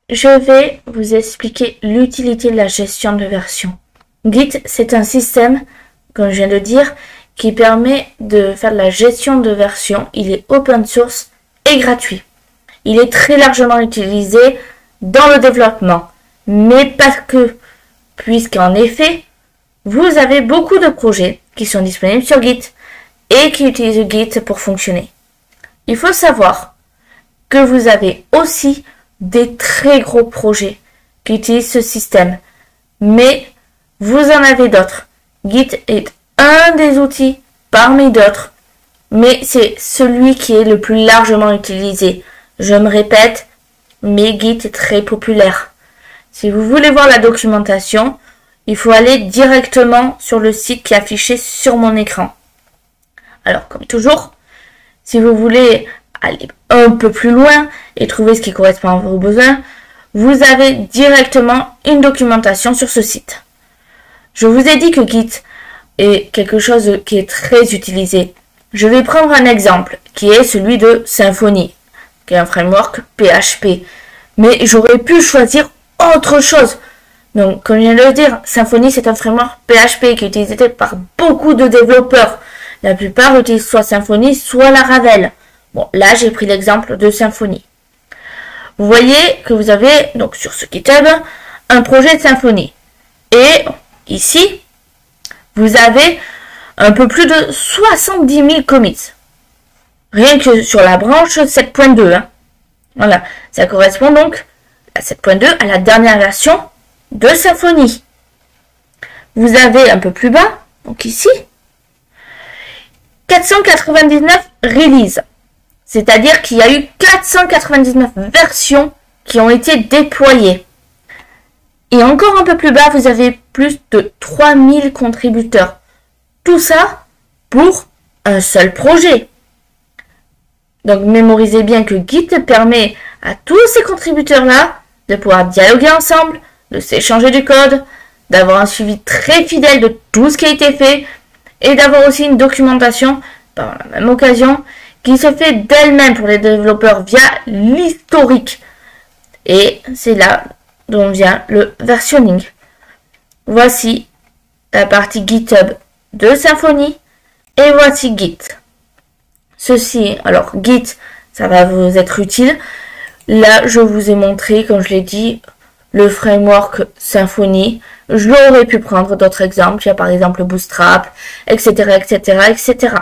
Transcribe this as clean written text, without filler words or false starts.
Je vais vous expliquer l'utilité de la gestion de version. Git, c'est un système, comme je viens de dire, qui permet de faire de la gestion de version. Il est open source et gratuit. Il est très largement utilisé dans le développement, mais pas que, puisqu'en effet, vous avez beaucoup de projets qui sont disponibles sur Git et qui utilisent Git pour fonctionner. Il faut savoir que vous avez aussi des très gros projets qui utilisent ce système, mais vous en avez d'autres. Git est un des outils parmi d'autres, mais c'est celui qui est le plus largement utilisé. Je me répète, mais Git est très populaire. Si vous voulez voir la documentation, il faut aller directement sur le site qui est affiché sur mon écran. Alors, comme toujours, si vous voulez aller un peu plus loin et trouver ce qui correspond à vos besoins, vous avez directement une documentation sur ce site. Je vous ai dit que Git est quelque chose qui est très utilisé. Je vais prendre un exemple qui est celui de Symfony, qui est un framework PHP. Mais j'aurais pu choisir autre chose. Donc, comme je viens de le dire, Symfony, c'est un framework PHP qui est utilisé par beaucoup de développeurs. La plupart utilisent soit Symfony, soit Laravel. Bon, là, j'ai pris l'exemple de Symfony. Vous voyez que vous avez, donc sur ce GitHub, un projet de Symfony. Et ici, vous avez un peu plus de 70 000 commits. Rien que sur la branche 7.2. Hein. Voilà, ça correspond donc à 7.2, à la dernière version de Symfony. Vous avez un peu plus bas, donc ici, 499 releases. C'est-à-dire qu'il y a eu 499 versions qui ont été déployées. Et encore un peu plus bas, vous avez plus de 3000 contributeurs. Tout ça pour un seul projet. Donc mémorisez bien que Git permet à tous ces contributeurs-là de pouvoir dialoguer ensemble, de s'échanger du code, d'avoir un suivi très fidèle de tout ce qui a été fait et d'avoir aussi une documentation par la même occasion qui se fait d'elle-même pour les développeurs via l'historique. Et c'est là dont vient le versionning. Voici la partie GitHub de Symfony et voici Git. Ceci, alors Git, ça va vous être utile. Là, je vous ai montré, comme je l'ai dit, le framework Symfony. Je l'aurais pu prendre d'autres exemples. Il y a par exemple Bootstrap, etc., etc., etc.